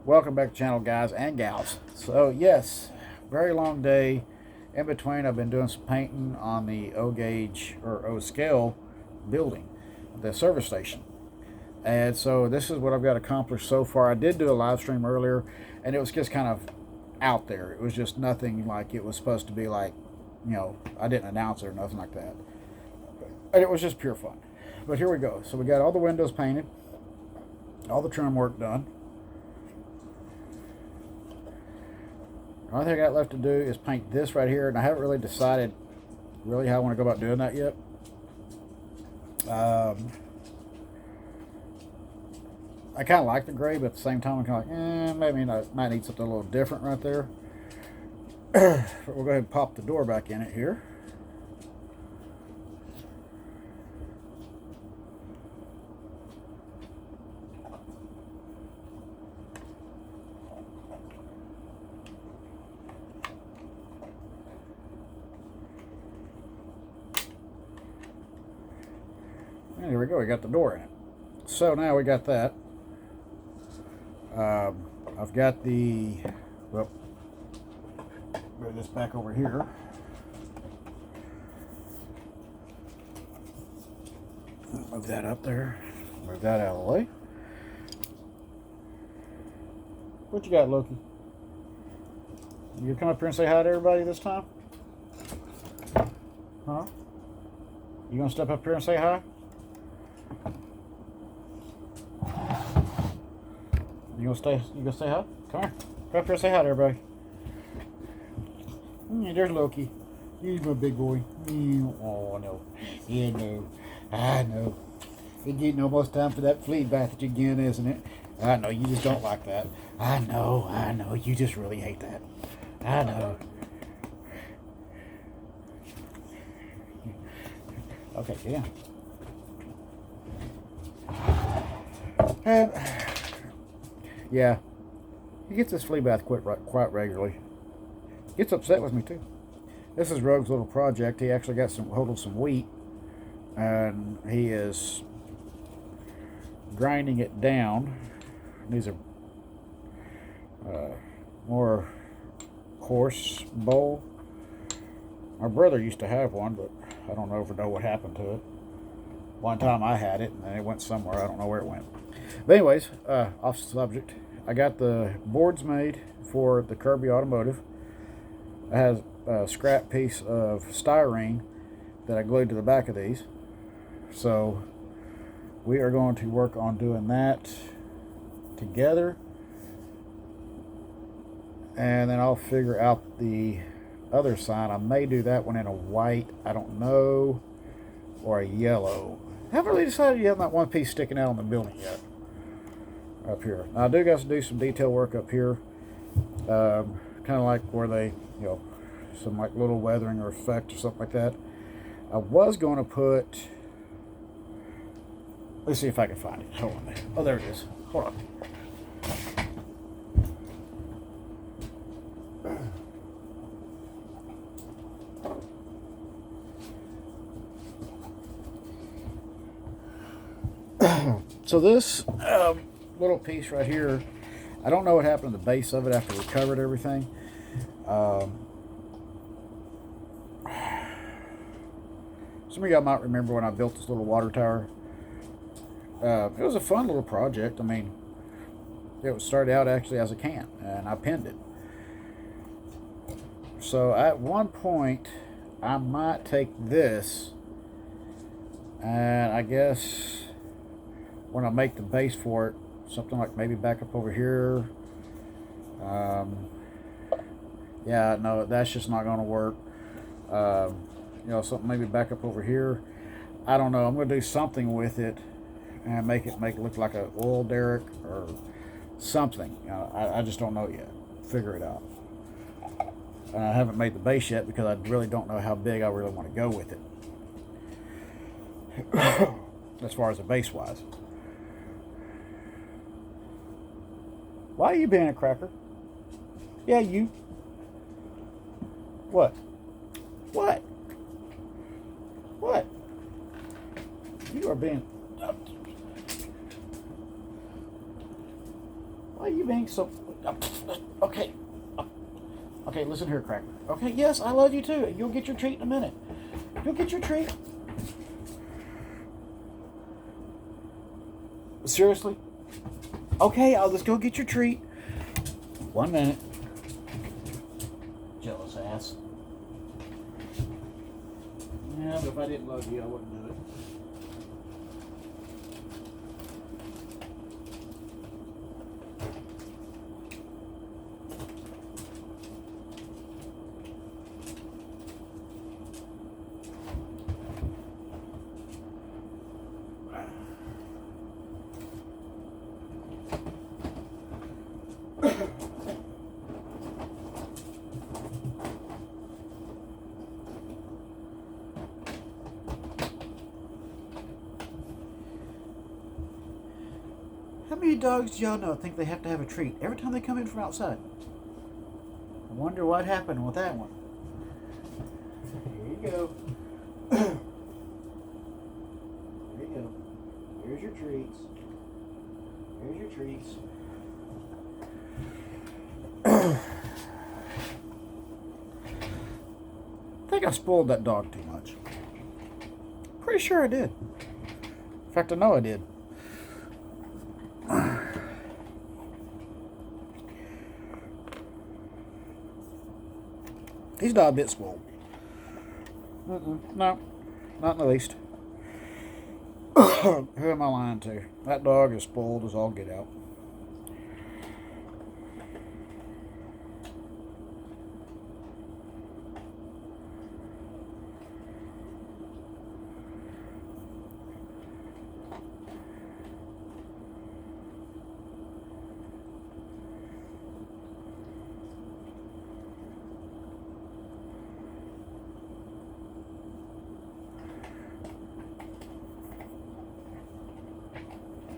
Welcome back to the channel, guys and gals. So yes, very long day. In between, I've been doing some painting on the O gauge or O scale building, the service station. And so this is what I've got accomplished so far. I did do a live stream earlier, and it was just kind of out there. It was just nothing like it was supposed to be, like, I didn't announce it or nothing like that. And it was just pure fun. But here we go. So we got all the windows painted, all the trim work done. The only thing I got left to do is paint this right here, and I haven't really decided really how I want to go about doing that yet. I kind of like the gray, but at the same time, I'm kind of like, maybe I might need something a little different right there. But we'll go ahead and pop the door back in it here. And here we go, we got the door in it. So now we got that. I've got the, well, move this back over here. Move that up there. Move that out of the way. What you got, Loki? You gonna come up here and say hi to everybody this time? Huh? You gonna step up here and say hi? You gonna say hi? Come here. Come up here and say hi to everybody. There's Loki. He's my big boy. Oh, no. Yeah, no. I know. It's getting almost time for that flea bath again, isn't it? I know, you just don't like that. I know. You just really hate that. I know. Okay, yeah. And yeah, he gets this flea bath quite regularly. Gets upset with me too. This is Rogue's little project. He actually got hold of some wheat, and he is grinding it down. These are more coarse bowl. My brother used to have one, but I don't know what happened to it. One time I had it, and it went somewhere. I don't know where it went. But anyways, off subject. I got the boards made for the Kirby Automotive. It has a scrap piece of styrene that I glued to the back of these. So we are going to work on doing that together. And then I'll figure out the other side. I may do that one in a white, I don't know, or a yellow. I haven't really decided yet on that one piece sticking out on the building yet. Up here. Now I do got to do some detail work up here. Kind of like where they, some like little weathering or effect or something like that. I was going to put, let's see if I can find it. Hold on. Oh, there it is. Hold on. So this little piece right here, I don't know what happened to the base of it after we covered everything. Some of y'all might remember when I built this little water tower. It was a fun little project. I mean, it started out actually as a can, and I pinned it. So at one point, I might take this, and I guess when I make the base for it, something like maybe back up over here. Yeah, no, that's just not going to work. Something maybe back up over here. I don't know. I'm going to do something with it and make it look like an oil derrick or something. I just don't know yet. Figure it out. I haven't made the base yet because I really don't know how big I really want to go with it. As far as the base wise. Why are you being a cracker? Yeah, you. What? What? What? You are being... Why are you being so... Okay. Okay, listen here, Cracker. Okay, yes, I love you too. You'll get your treat in a minute. You'll get your treat. Seriously? Okay, I'll just go get your treat. 1 minute. Jealous ass. Yeah, but if I didn't love you, I wouldn't do it. How many dogs do y'all know think they have to have a treat every time they come in from outside? I wonder what happened with that one. Here you go. There you go. Here's your treats. Here's your treats. I think I spoiled that dog too much. Pretty sure I did. In fact, I know I did. He's not a bit spoiled. No, not in the least. Who am I lying to? That dog is spoiled as all get out.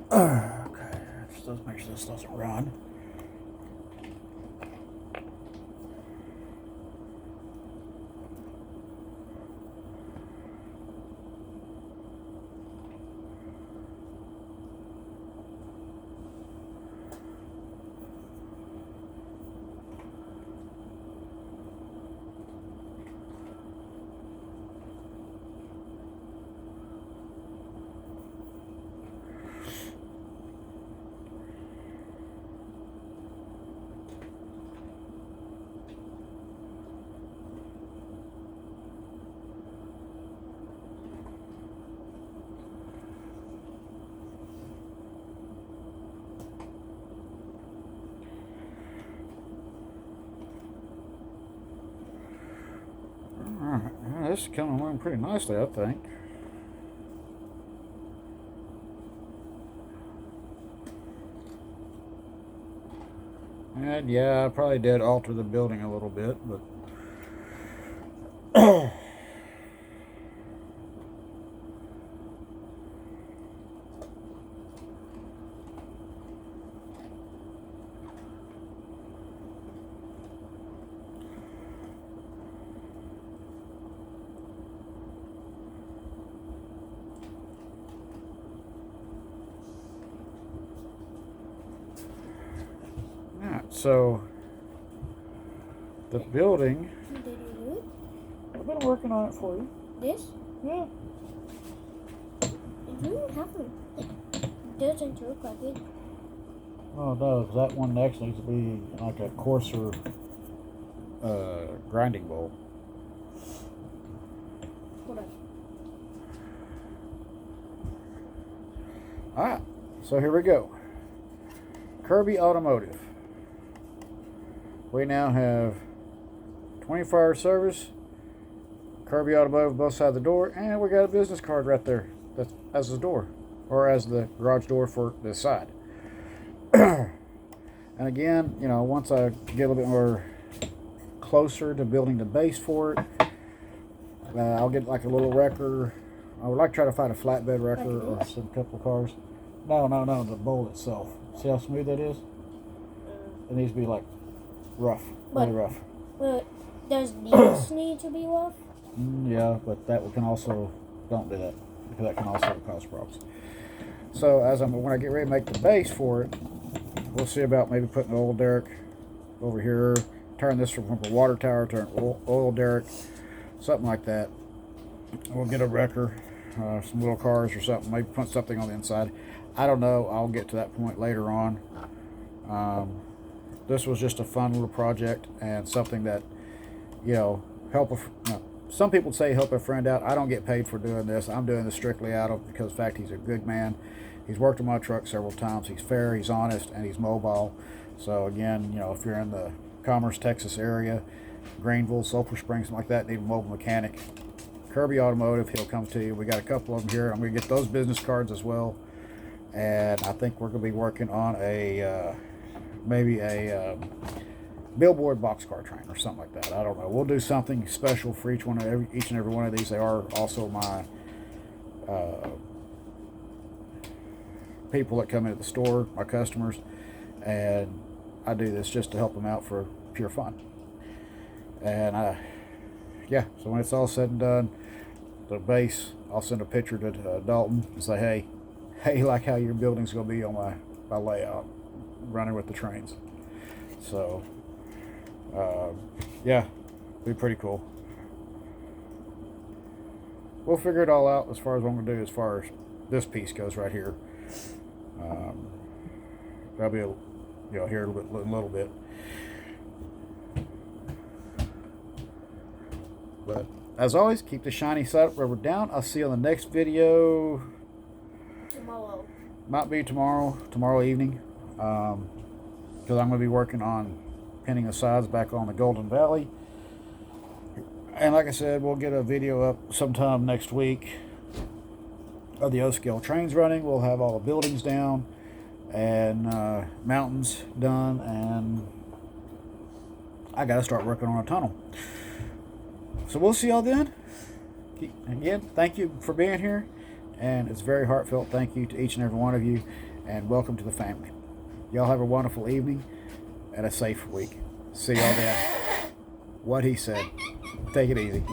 Okay, let's make sure this doesn't run. This is coming along pretty nicely, I think. And yeah, I probably did alter the building a little bit, but so the building. Did you do it? I've been working on it for you. This? Yeah. It doesn't have it. Doesn't look like it. Oh no, because that one next needs to be like a coarser grinding bowl. Hold on. Alright, so here we go. Kirby Automotive. We now have 24-hour service, Kirby Automotive both sides of the door, and we got a business card right there. That's as the door, or as the garage door for this side. And again, you know, once I get a little bit more closer to building the base for it, I'll get like a little wrecker. I would like to try to find a flatbed wrecker or some couple of cars. No, the bowl itself. See how smooth that is? It needs to be like rough, really rough. But does these need to be rough? Yeah, but that can also, don't do that, because that can also cause problems. So when I get ready to make the base for it, we'll see about maybe putting an oil derrick over here, turn this from a water tower to an oil derrick, something like that. We'll get a wrecker, some little cars or something, maybe put something on the inside. I don't know. I'll get to that point later on. This was just a fun little project and something that, you know, some people say help a friend out. I don't get paid for doing this. I'm doing this strictly because of the fact he's a good man. He's worked on my truck several times. He's fair, he's honest, and he's mobile. So again, you know, if you're in the Commerce, Texas area, Greenville, Sulphur Springs, something like that, need a mobile mechanic, Kirby Automotive, he'll come to you. We got a couple of them here. I'm going to get those business cards as well. And I think we're going to be working on maybe a billboard boxcar train or something like that. I don't know. We'll do something special for each and every one of these. They are also my people that come into the store, my customers, and I do this just to help them out for pure fun. And yeah, so when it's all said and done, the base, I'll send a picture to Dalton and say, hey, like how your building's going to be on my layout, running with the trains. So yeah, be pretty cool. We'll figure it all out as far as what I'm going to do as far as this piece goes right here. That'll be here a little bit. But as always, keep the shiny side up, rubber down. I'll see you on the next video. Tomorrow. Might be tomorrow evening. Because I'm going to be working on pinning the sides back on the Golden Valley. And like I said, we'll get a video up sometime next week of the O-scale trains running. We'll have all the buildings down and mountains done, and I got to start working on a tunnel. So we'll see y'all then. Again, thank you for being here, and it's very heartfelt thank you to each and every one of you, and welcome to the family. Y'all have a wonderful evening and a safe week. See y'all then. What he said. Take it easy.